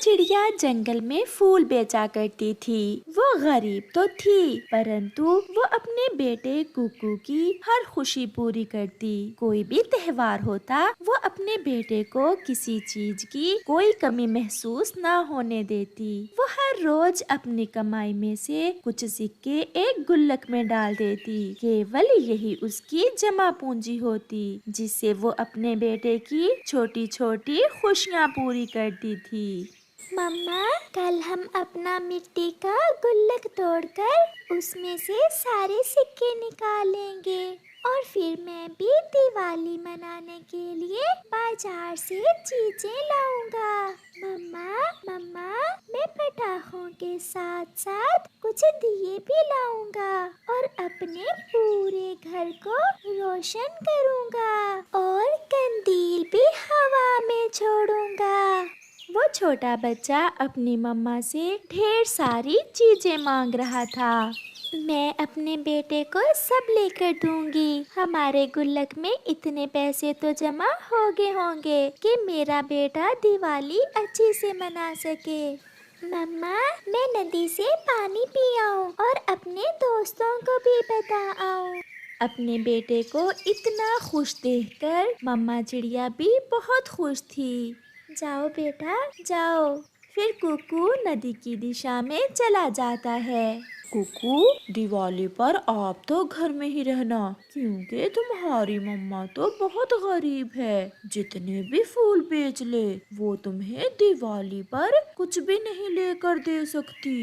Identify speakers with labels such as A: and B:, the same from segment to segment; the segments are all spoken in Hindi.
A: चिड़िया जंगल में फूल बेचा करती थी। वो गरीब तो थी, परंतु वो अपने बेटे कुकू की हर खुशी पूरी करती। कोई भी त्योहार होता, वो अपने बेटे को किसी चीज की कोई कमी महसूस ना होने देती। वो हर रोज अपनी कमाई में से कुछ सिक्के एक गुल्लक में डाल देती। केवल यही उसकी जमा पूंजी होती, जिससे वो अपने बेटे की छोटी छोटी खुशियाँ पूरी करती थी।
B: मम्मा, कल हम अपना मिट्टी का गुल्लक तोड़कर उसमें से सारे सिक्के निकालेंगे और फिर मैं भी दिवाली मनाने के लिए बाजार से चीजें लाऊंगा। मम्मा मम्मा, मैं पटाखों के साथ साथ कुछ दिए भी लाऊंगा और अपने पूरे घर को रोशन करूंगा और कंदील भी हवा में छोड़ूंगा।
A: वो छोटा बच्चा अपनी मम्मा से ढेर सारी चीजें मांग रहा था।
B: मैं अपने बेटे को सब लेकर दूंगी। हमारे गुल्लक में इतने पैसे तो जमा हो गए होंगे कि मेरा बेटा दिवाली अच्छे से मना सके। मम्मा, मैं नदी से पानी पी आऊं और अपने दोस्तों को भी बता आऊं।
A: अपने बेटे को इतना खुश देखकर मम्मा चिड़िया भी बहुत खुश थी।
B: जाओ बेटा, जाओ।
A: फिर कुकू नदी की दिशा में चला जाता है। कुकू, दिवाली पर आप तो घर में ही रहना, क्योंकि तुम्हारी मम्मा तो बहुत गरीब है। जितने भी फूल बेच ले, वो तुम्हें दिवाली पर कुछ भी नहीं लेकर दे सकती।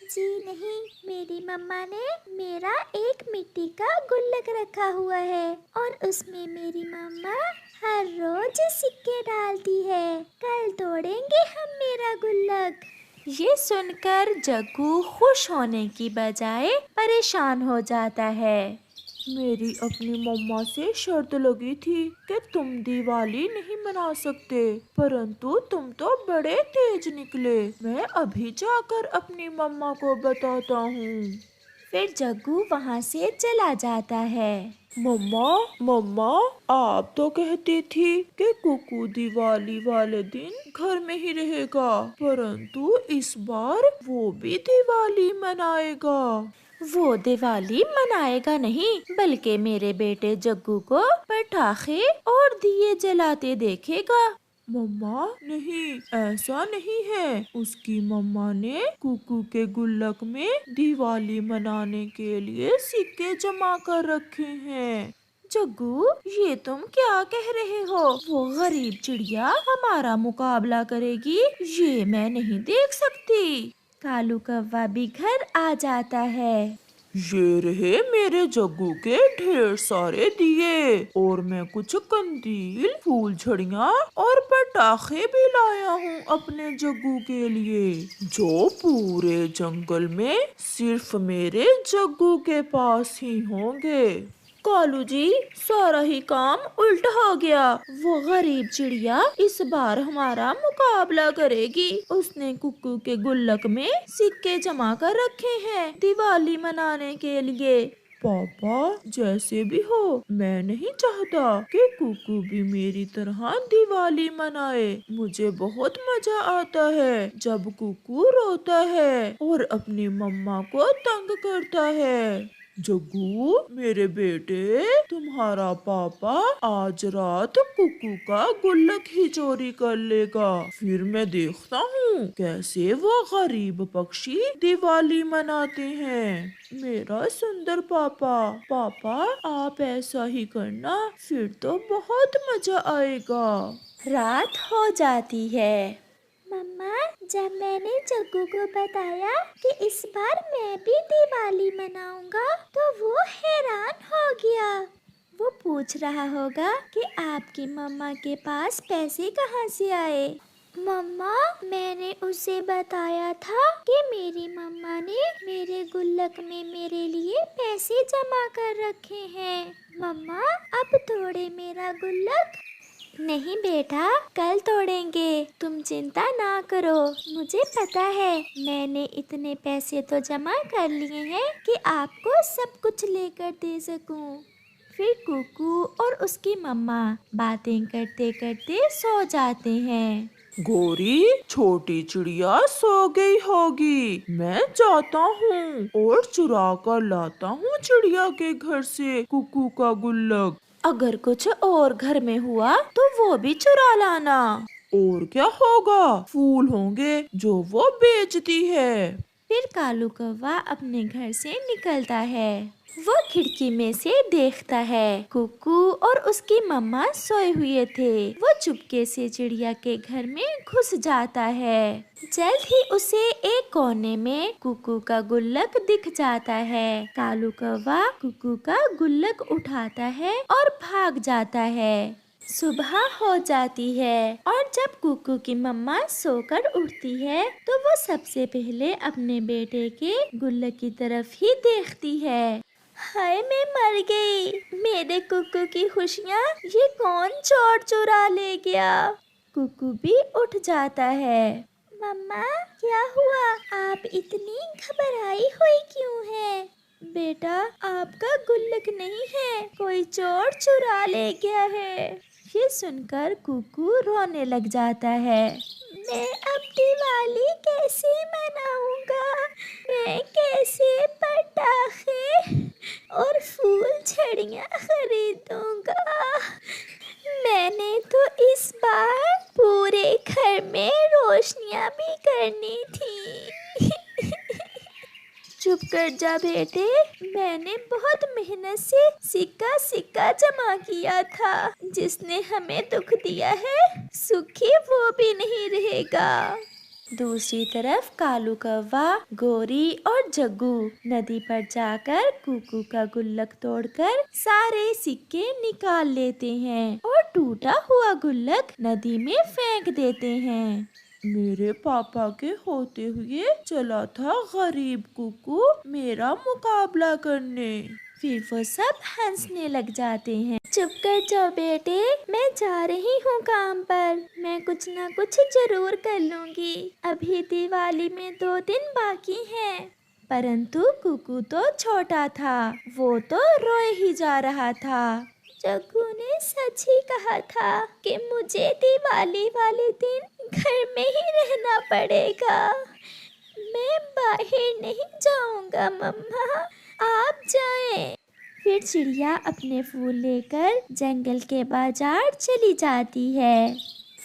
B: जी नहीं, मेरी मम्मा ने मेरा एक मिट्टी का गुल्लक रखा हुआ है और उसमें मेरी मम्मा हर रोज सिक्के डालती है। कल तोड़ेंगे हम मेरा गुल्लक।
A: ये सुनकर जग्गू खुश होने की बजाय परेशान हो जाता है। मेरी अपनी मम्मा से शर्त लगी थी कि तुम दिवाली नहीं मना सकते, परंतु तुम तो बड़े तेज निकले। मैं अभी जाकर अपनी मम्मा को बताता हूँ। फिर जग्गू वहाँ से चला जाता है। मम्मा मम्मा, आप तो कहती थी कि कुकू दिवाली वाले दिन घर में ही रहेगा, परंतु इस बार वो भी दिवाली मनाएगा। वो दिवाली मनाएगा नहीं, बल्कि मेरे बेटे जग्गू को पटाखे और दिए जलाते देखेगा। मम्मा नहीं, ऐसा नहीं है। उसकी मम्मा ने कुकू के गुल्लक में दिवाली मनाने के लिए सिक्के जमा कर रखे हैं। जग्गू, ये तुम क्या कह रहे हो? वो गरीब चिड़िया हमारा मुकाबला करेगी, ये मैं नहीं देख सकती। कालू कौवा भी घर आ जाता है। ये रहे मेरे जग्गू के ढेर सारे दिए, और मैं कुछ कंदील, फूल झड़ियाँ और पटाखे भी लाया हूँ अपने जग्गू के लिए, जो पूरे जंगल में सिर्फ मेरे जग्गू के पास ही होंगे। कालू जी, सारा ही काम उल्टा हो गया। वो गरीब चिड़िया इस बार हमारा मुकाबला करेगी। उसने कुकू के गुल्लक में सिक्के जमा कर रखे हैं दिवाली मनाने के लिए। पापा, जैसे भी हो, मैं नहीं चाहता कि कुकू भी मेरी तरह दिवाली मनाए। मुझे बहुत मजा आता है जब कुकू रोता है और अपनी मम्मा को तंग करता है। जग्गू मेरे बेटे, तुम्हारा पापा आज रात कुकू का गुल्लक ही चोरी कर लेगा। फिर मैं देखता हूँ कैसे वो गरीब पक्षी दिवाली मनाते हैं। मेरा सुंदर पापा, पापा आप ऐसा ही करना, फिर तो बहुत मजा आएगा। रात हो जाती है।
B: मम्मा, जब मैंने जग्गू को बताया कि इस बार मैं भी दिवाली मनाऊंगा, तो वो हैरान हो गया। वो पूछ रहा होगा कि आपकी मम्मा के पास पैसे कहाँ से आए। मम्मा, मैंने उसे बताया था कि मेरी मम्मा ने मेरे गुल्लक में मेरे लिए पैसे जमा कर रखे हैं। मम्मा, अब तोड़े मेरा गुल्लक। नहीं बेटा, कल तोड़ेंगे, तुम चिंता ना करो। मुझे पता है मैंने इतने पैसे तो जमा कर लिए हैं कि आपको सब कुछ लेकर दे सकूं।
A: फिर कुकू और उसकी मम्मा बातें करते करते सो जाते हैं।
C: गोरी, छोटी चिड़िया सो गई होगी। मैं जाता हूँ और चुरा कर लाता हूँ चिड़िया के घर से कुकू का गुल्लक।
A: अगर कुछ और घर में हुआ तो वो भी चुरा लाना।
C: और क्या होगा, फूल होंगे जो वो बेचती है।
A: फिर कालू कौवा अपने घर से निकलता है। वो खिड़की में से देखता है कुकू और उसकी मम्मा सोए हुए थे। वो चुपके से चिड़िया के घर में घुस जाता है। जल्द ही उसे एक कोने में कुकू का गुल्लक दिख जाता है। कालू कौवा कुकू का गुल्लक उठाता है और भाग जाता है। सुबह हो जाती है और जब कुकू की मम्मा सोकर उठती है तो वो सबसे पहले अपने बेटे के गुल्लक की तरफ ही देखती है। हाय, मैं मर गई। मेरे कुकू की खुशियाँ ये कौन चोर चुरा ले गया। कुकू भी उठ जाता है।
B: मम्मा, क्या हुआ? आप इतनी घबराई हुई क्यों हैं?
A: बेटा, आपका गुल्लक नहीं है, कोई चोर चुरा ले गया है। ये सुनकर कुकू रोने लग जाता है।
B: मैं अब दिवाली कैसे मनाऊंगा? मैं कैसे पटाखे और फूल झड़ियाँ खरीदूंगा? मैंने तो इस बार पूरे घर में रोशनियाँ भी करनी थी।
A: चुप कर जा बेटे, मैंने बहुत मेहनत से सिक्का सिक्का जमा किया था। जिसने हमें दुख दिया है सुखी वो भी नहीं रहेगा। दूसरी तरफ कालू कौवा, गोरी और जग्गू नदी पर जाकर कुकू का गुल्लक तोड़कर सारे सिक्के निकाल लेते हैं और टूटा हुआ गुल्लक नदी में फेंक देते हैं।
C: मेरे पापा के होते हुए चला था गरीब कुकू मेरा मुकाबला करने।
A: फिर वो सब हंसने लग जाते हैं।
B: चुप कर जाओ बेटे, मैं जा रही हूँ काम पर। मैं कुछ ना कुछ जरूर कर लूँगी। अभी दिवाली में 2 दिन बाकी हैं।
A: परंतु कुकू तो छोटा था, वो तो रोए ही जा रहा था।
B: जग्गू ने सच ही कहा था कि मुझे दिवाली वाले दिन घर में ही रहना पड़ेगा। मैं बाहर नहीं जाऊंगा मम्मा, आप जाएं।
A: फिर चिड़िया अपने फूल लेकर जंगल के बाजार चली जाती है।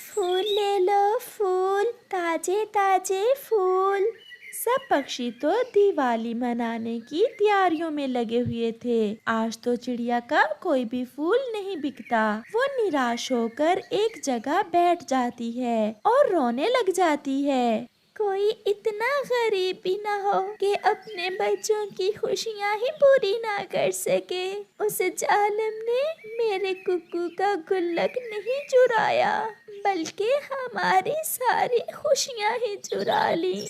B: फूल ले लो फूल, ताजे ताजे फूल।
A: सब पक्षी तो दिवाली मनाने की तैयारियों में लगे हुए थे। आज तो चिड़िया का कोई भी फूल नहीं बिकता। वो निराश होकर एक जगह बैठ जाती है और रोने लग जाती है।
B: कोई इतना गरीब भी ना हो कि अपने बच्चों की खुशियाँ ही पूरी ना कर सके। उस जालिम ने मेरे कुकू का गुल्लक नहीं चुराया, बल्कि हमारी सारी खुशियाँ ही चुरा ली।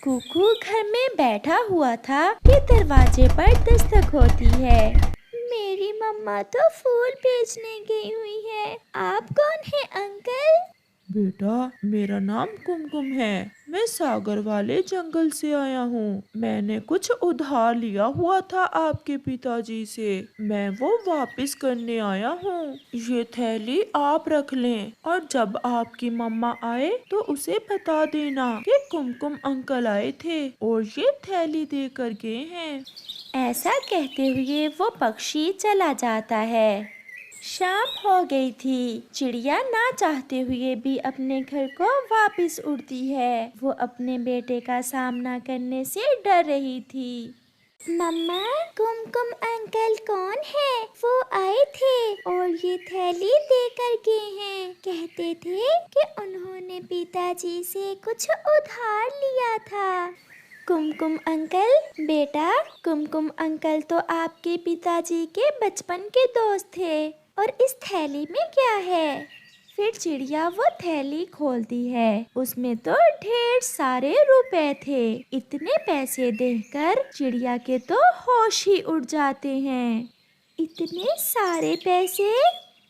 A: कुकू घर में बैठा हुआ था कि दरवाजे पर दस्तक होती है।
B: मेरी मम्मा तो फूल बेचने गई हुई है। आप कौन है अंकल?
C: बेटा, मेरा नाम कुमकुम है। मैं सागर वाले जंगल से आया हूँ। मैंने कुछ उधार लिया हुआ था आपके पिताजी से, मैं वो वापस करने आया हूँ। ये थैली आप रख लें और जब आपकी मम्मा आए तो उसे बता देना कि कुमकुम अंकल आए थे और ये थैली दे कर गए हैं।
A: ऐसा कहते हुए वो पक्षी चला जाता है। शाम हो गई थी। चिड़िया ना चाहते हुए भी अपने घर को वापस उड़ती है। वो अपने बेटे का सामना करने से डर रही थी।
B: मम्मा, कुमकुम अंकल कौन है? वो आए थे और ये थैली देकर गए हैं। कहते थे कि उन्होंने पिताजी से कुछ उधार लिया था।
A: कुमकुम अंकल, बेटा, कुमकुम अंकल तो आपके पिताजी के बचपन के दोस्त थे। और इस थैली में क्या है? फिर चिड़िया वो थैली खोलती है। उसमें तो ढेर सारे रुपए थे। इतने पैसे देखकर चिड़िया के तो होश ही उड़ जाते हैं।
B: इतने सारे पैसे?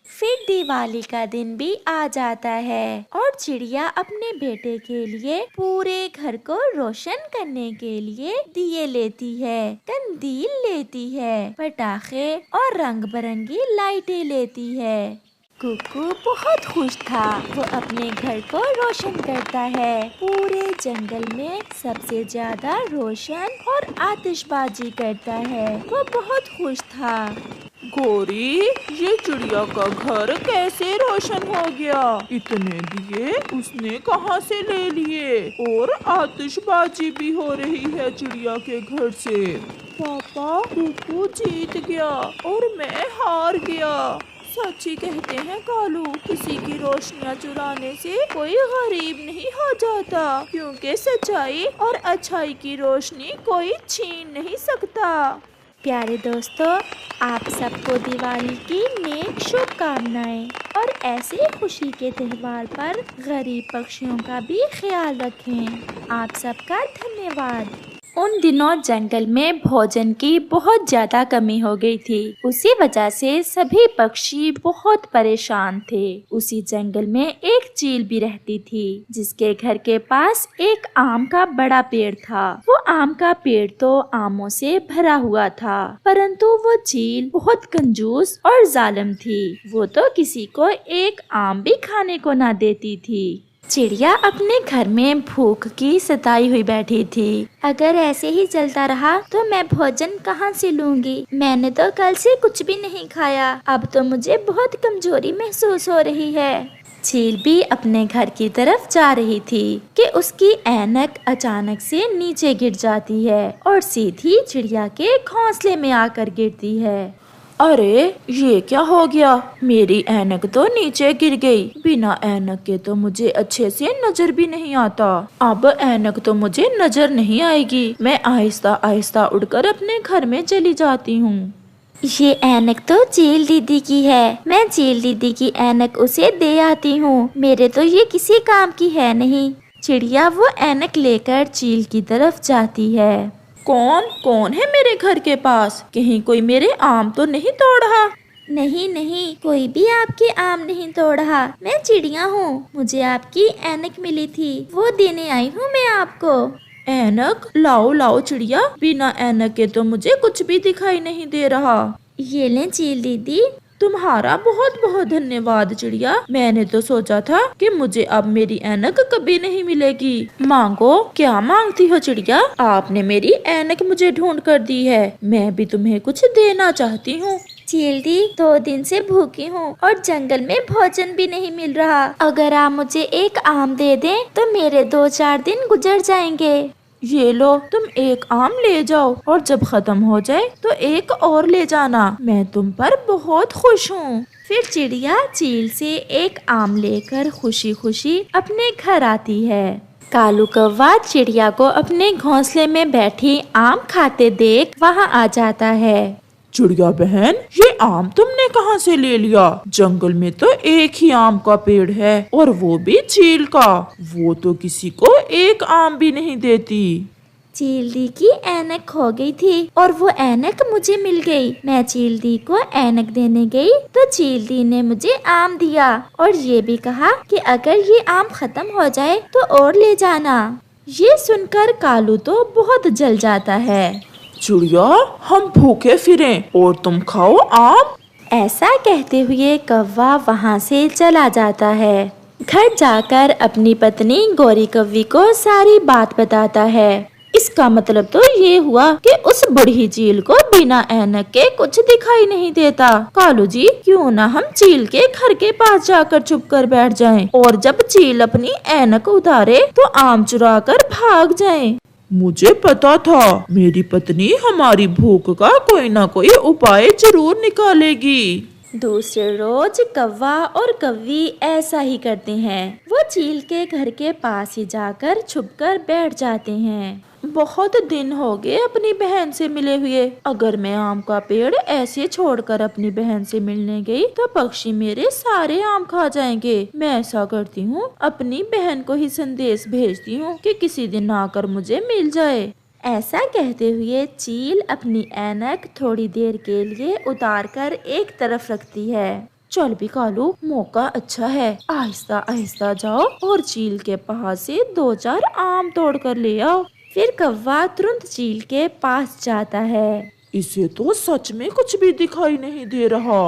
A: फिर दिवाली का दिन भी आ जाता है और चिड़िया अपने बेटे के लिए पूरे घर को रोशन करने के लिए दिए लेती है, कंदील लेती है, पटाखे और रंग बिरंगी लाइटें लेती है। कुकू बहुत खुश था। वो अपने घर को रोशन करता है। पूरे जंगल में सबसे ज्यादा रोशन और आतिशबाजी करता है। वो बहुत खुश था।
C: गौरी, ये चिड़िया का घर कैसे रोशन हो गया? इतने दिए उसने कहाँ से ले लिए? और आतिशबाजी भी हो रही है चिड़िया के घर से। पापा, कुकू जीत गया और मैं हार गया। सच ही कहते हैं कालू, किसी की रोशनियाँ चुराने से कोई गरीब नहीं हो जाता, क्योंकि सच्चाई और अच्छाई की रोशनी कोई छीन नहीं सकता।
A: प्यारे दोस्तों, आप सबको दिवाली की नेक शुभकामनाएं। और ऐसे खुशी के त्योहार पर गरीब पक्षियों का भी ख्याल रखें। आप सबका धन्यवाद। उन दिनों जंगल में भोजन की बहुत ज्यादा कमी हो गई थी। उसी वजह से सभी पक्षी बहुत परेशान थे। उसी जंगल में एक चील भी रहती थी, जिसके घर के पास एक आम का बड़ा पेड़ था। वो आम का पेड़ तो आमों से भरा हुआ था, परंतु वो चील बहुत कंजूस और जालिम थी। वो तो किसी को एक आम भी खाने को ना देती थी। चिड़िया अपने घर में भूख की सताई हुई बैठी थी।
B: अगर ऐसे ही चलता रहा तो मैं भोजन कहाँ से लूंगी? मैंने तो कल से कुछ भी नहीं खाया। अब तो मुझे बहुत कमजोरी महसूस हो रही है।
A: चील भी अपने घर की तरफ जा रही थी कि उसकी ऐनक अचानक से नीचे गिर जाती है और सीधी चिड़िया के घोंसले में आकर गिरती है।
C: अरे, ये क्या हो गया? मेरी ऐनक तो नीचे गिर गई। बिना ऐनक के तो मुझे अच्छे से नजर भी नहीं आता। अब ऐनक तो मुझे नजर नहीं आएगी। मैं आहिस्ता आहिस्ता उड़कर अपने घर में चली जाती हूँ।
B: ये ऐनक तो चील दीदी की है। मैं चील दीदी की ऐनक उसे दे आती हूँ। मेरे तो ये किसी काम की है नहीं।
A: चिड़िया वो ऐनक लेकर चील की तरफ जाती है।
C: कौन है मेरे घर के पास? कहीं कोई मेरे आम तो नहीं तोड़ रहा?
B: नहीं नहीं, कोई भी आपके आम नहीं तोड़ रहा। मैं चिड़िया हूँ। मुझे आपकी ऐनक मिली थी, वो देने आई हूँ मैं आपको।
C: ऐनक? लाओ चिड़िया, बिना ऐनक के तो मुझे कुछ भी दिखाई नहीं दे रहा।
B: ये लें चील दीदी।
C: तुम्हारा बहुत बहुत धन्यवाद चिड़िया। मैंने तो सोचा था कि मुझे अब मेरी ऐनक कभी नहीं मिलेगी। मांगो। क्या मांगती हो चिड़िया? आपने मेरी ऐनक मुझे ढूंढ कर दी है। मैं भी तुम्हें कुछ देना चाहती हूँ।
B: चील दी, 2 दिन से भूखी हूँ और जंगल में भोजन भी नहीं मिल रहा। अगर आप मुझे एक आम दे दें तो मेरे 2-4 दिन गुजर जाएंगे।
C: ये लो, तुम एक आम ले जाओ और जब खत्म हो जाए तो एक और ले जाना। मैं तुम पर बहुत खुश हूँ।
A: फिर चिड़िया चील से एक आम लेकर खुशी खुशी अपने घर आती है। कालू कौवा चिड़िया को अपने घोंसले में बैठी आम खाते देख वहाँ आ जाता है।
C: चिड़िया बहन, ये आम तुमने कहाँ से ले लिया? जंगल में तो एक ही आम का पेड़ है और वो भी चील का। वो तो किसी को एक आम भी नहीं देती।
B: चील दी की ऐनक खो गई थी और वो ऐनक मुझे मिल गई। मैं चील दी को ऐनक देने गई तो चील दी ने मुझे आम दिया और ये भी कहा कि अगर ये आम खत्म हो जाए तो और ले जाना।
A: ये सुनकर कालू तो बहुत जल जाता है।
C: चिड़िया, हम भूखे फिरें और तुम खाओ आम।
A: ऐसा कहते हुए कौवा वहाँ से चला जाता है। घर जाकर अपनी पत्नी गौरी कौवी को सारी बात बताता है। इसका मतलब तो ये हुआ कि उस बूढ़ी चील को बिना ऐनक के कुछ दिखाई नहीं देता। कालू जी, क्यों ना हम चील के घर के पास जाकर छुप कर बैठ जाएं और जब चील अपनी ऐनक उतारे तो आम चुरा कर भाग जाएं।
C: मुझे पता था मेरी पत्नी हमारी भूख का कोई ना कोई उपाय जरूर निकालेगी।
A: दूसरे रोज कौवा और कौवी ऐसा ही करते हैं। वो चील के घर के पास ही जाकर छुपकर बैठ जाते हैं। बहुत दिन हो गए अपनी बहन से मिले हुए। अगर मैं आम का पेड़ ऐसे छोड़कर अपनी बहन से मिलने गई तो पक्षी मेरे सारे आम खा जाएंगे। मैं ऐसा करती हूँ, अपनी बहन को ही संदेश भेजती हूँ कि किसी दिन आकर मुझे मिल जाए। ऐसा कहते हुए चील अपनी ऐनक थोड़ी देर के लिए उतारकर एक तरफ रखती है। चल भी कालू, मौका अच्छा है। आहिस्ता आहिस्ता जाओ और चील के पास से 2-4 आम तोड़ कर ले आओ। फिर कौवा तुरंत चील के पास जाता है।
C: इसे तो सच में कुछ भी दिखाई नहीं दे रहा।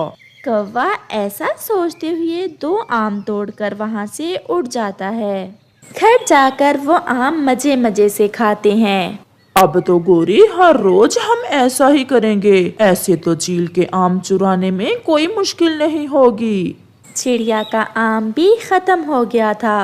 A: कौवा ऐसा सोचते हुए 2 आम तोड़कर वहाँ से उड़ जाता है। घर जाकर वो आम मजे मजे से खाते हैं।
C: अब तो गोरी हर रोज हम ऐसा ही करेंगे। ऐसे तो चील के आम चुराने में कोई मुश्किल नहीं होगी।
A: चिड़िया का आम भी खत्म हो गया था।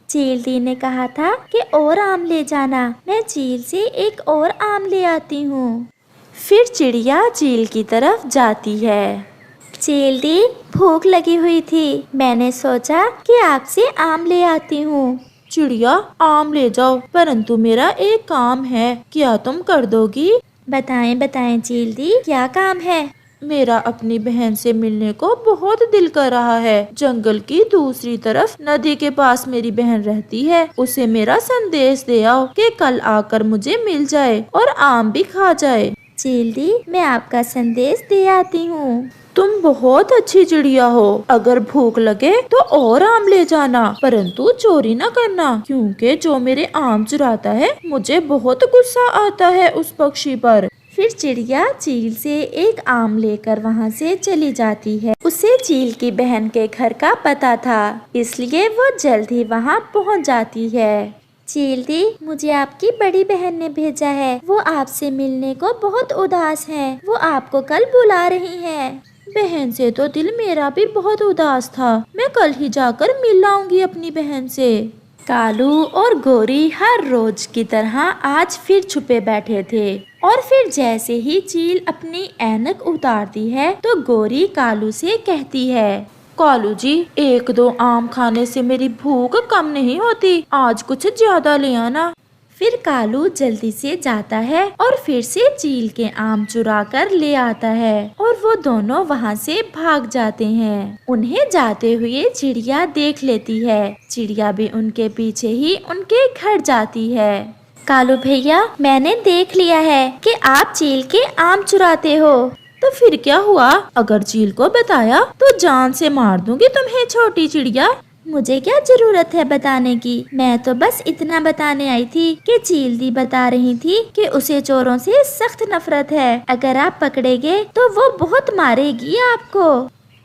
B: चील दी ने कहा था कि और आम ले जाना, मैं चील से एक और आम ले आती हूँ।
A: फिर चिड़िया चील की तरफ जाती है।
B: चील दी, भूख लगी हुई थी, मैंने सोचा कि आपसे आम ले आती हूँ।
A: चिड़िया, आम ले जाओ, परंतु मेरा एक काम है, क्या तुम कर दोगी?
B: बताएं बताएं चील दी, क्या काम है?
A: मेरा अपनी बहन से मिलने को बहुत दिल कर रहा है। जंगल की दूसरी तरफ नदी के पास मेरी बहन रहती है। उसे मेरा संदेश दे आओ कि कल आकर मुझे मिल जाए और आम भी खा जाए।
B: चील दी, मैं आपका संदेश दे आती हूँ।
A: तुम बहुत अच्छी चिड़िया हो। अगर भूख लगे तो और आम ले जाना, परंतु चोरी न करना, क्योंकि जो मेरे आम चुराता है मुझे बहुत गुस्सा आता है उस पक्षी पर।
B: फिर चिड़िया चील से एक आम लेकर वहाँ से चली जाती है।
A: उसे चील की बहन के घर का पता था, इसलिए वो जल्द ही वहाँ पहुँच जाती है।
B: चील दी, मुझे आपकी बड़ी बहन ने भेजा है। वो आपसे मिलने को बहुत उदास है। वो आपको कल बुला रही है।
A: बहन से तो दिल मेरा भी बहुत उदास था। मैं कल ही जाकर मिल आऊंगी अपनी बहन से। कालू और गोरी हर रोज की तरह आज फिर छुपे बैठे थे। और फिर जैसे ही चील अपनी ऐनक उतारती है तो गोरी कालू से कहती है, कालू जी, 1-2 आम खाने से मेरी भूख कम नहीं होती, आज कुछ ज्यादा ले आना। फिर कालू जल्दी से जाता है और फिर से चील के आम चुरा कर ले आता है और वो दोनों वहाँ से भाग जाते हैं। उन्हें जाते हुए चिड़िया देख लेती है। चिड़िया भी उनके पीछे ही उनके घर जाती है।
B: कालू भैया, मैंने देख लिया है कि आप चील के आम चुराते हो।
A: तो फिर क्या हुआ? अगर चील को बताया तो जान से मार दूंगी तुम्हें, छोटी चिड़िया।
B: मुझे क्या जरूरत है बताने की, मैं तो बस इतना बताने आई थी कि चील दी बता रही थी कि उसे चोरों से सख्त नफरत है। अगर आप पकड़े गए तो वो बहुत मारेगी आपको।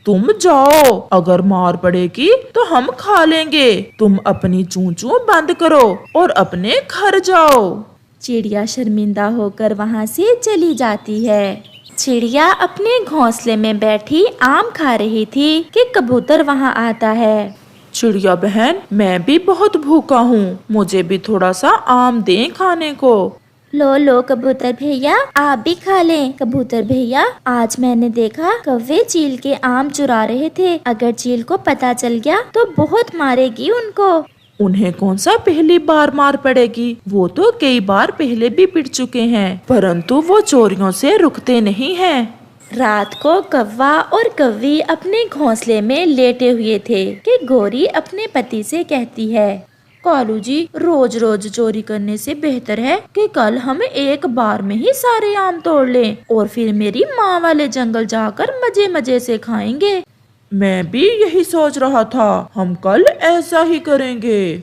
C: तुम जाओ, अगर मार पड़ेगी तो हम खा लेंगे। तुम अपनी चूं-चूं बंद करो और अपने घर जाओ।
A: चिड़िया शर्मिंदा होकर वहाँ से चली जाती है। चिड़िया अपने घोंसले में बैठी आम खा रही थी कि कबूतर वहाँ आता है।
C: चिड़िया बहन, मैं भी बहुत भूखा हूँ, मुझे भी थोड़ा सा आम दें खाने को।
B: लो लो कबूतर भैया, आप भी खा लें। कबूतर भैया, आज मैंने देखा कौवे चील के आम चुरा रहे थे। अगर चील को पता चल गया तो बहुत मारेगी उनको।
C: उन्हें कौन सा पहली बार मार पड़ेगी, वो तो कई बार पहले भी पिट चुके हैं, परंतु वो चोरियों से रुकते नहीं हैं।
A: रात को कौवा और कौवी अपने घोंसले में लेटे हुए थे कि गोरी अपने पति से कहती है, कालू जी, रोज रोज चोरी करने से बेहतर है कि कल हम एक बार में ही सारे आम तोड़ लें और फिर मेरी माँ वाले जंगल जाकर मजे मजे से खाएंगे।
C: मैं भी यही सोच रहा था, हम कल ऐसा ही करेंगे।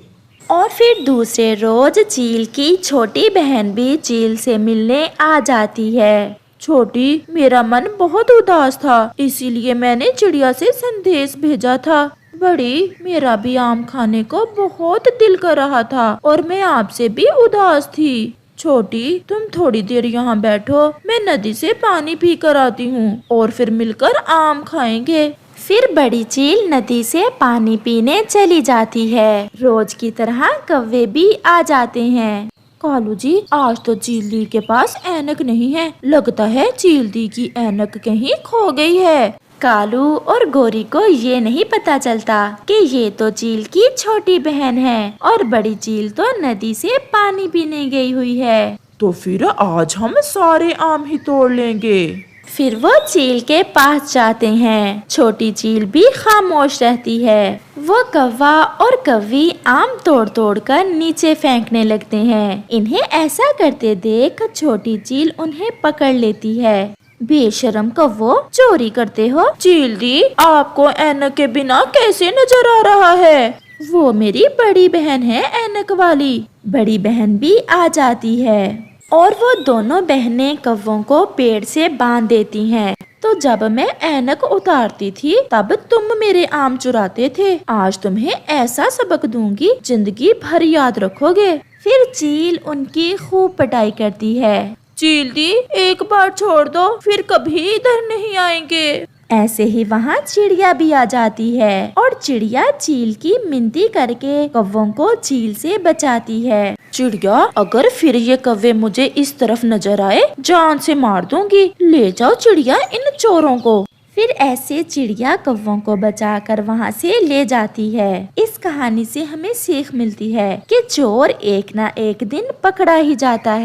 A: और फिर दूसरे रोज चील की छोटी बहन भी चील से मिलने आ जाती है। छोटी, मेरा मन बहुत उदास था, इसीलिए मैंने चिड़िया से संदेश भेजा था। बड़ी, मेरा भी आम खाने को बहुत दिल कर रहा था और मैं आपसे भी उदास थी। छोटी, तुम थोड़ी देर यहाँ बैठो, मैं नदी से पानी पी कर आती हूँ और फिर मिलकर आम खाएंगे। फिर बड़ी चील नदी से पानी पीने चली जाती है। रोज की तरह कौवे भी आ जाते हैं। कालू जी, आज तो चील दी के पास ऐनक नहीं है, लगता है चील दी की ऐनक कहीं खो गई है। कालू और गोरी को ये नहीं पता चलता कि ये तो चील की छोटी बहन है और बड़ी चील तो नदी से पानी पीने गई हुई है।
C: तो फिर आज हम सारे आम ही तोड़ लेंगे।
A: फिर वो चील के पास जाते हैं। छोटी चील भी खामोश रहती है। वो कौवा और कौवी आम तोड़ तोड़ कर नीचे फेंकने लगते हैं। इन्हें ऐसा करते देख छोटी चील उन्हें पकड़ लेती है। बेशरम कौवो, चोरी करते हो।
C: चील दी, आपको ऐनक के बिना कैसे नजर आ रहा है?
A: वो मेरी बड़ी बहन है ऐनक वाली। बड़ी बहन भी आ जाती है और वो दोनों बहनें कौवों को पेड़ से बांध देती हैं। तो जब मैं ऐनक उतारती थी तब तुम मेरे आम चुराते थे। आज तुम्हें ऐसा सबक दूंगी जिंदगी भर याद रखोगे। फिर चील उनकी खूब पिटाई करती है।
C: चील दी, एक बार छोड़ दो, फिर कभी इधर नहीं आएंगे।
A: ऐसे ही वहाँ चिड़िया भी आ जाती है और चिड़िया चील की मिन्नती करके कौवों को चील से बचाती है।
C: चिड़िया, अगर फिर ये कौवे मुझे इस तरफ नजर आए जान से मार दूंगी। ले जाओ चिड़िया इन चोरों को।
A: फिर ऐसे चिड़िया कौवों को बचाकर वहाँ से ले जाती है। इस कहानी से हमें सीख मिलती है कि चोर एक ना एक दिन पकड़ा ही जाता है।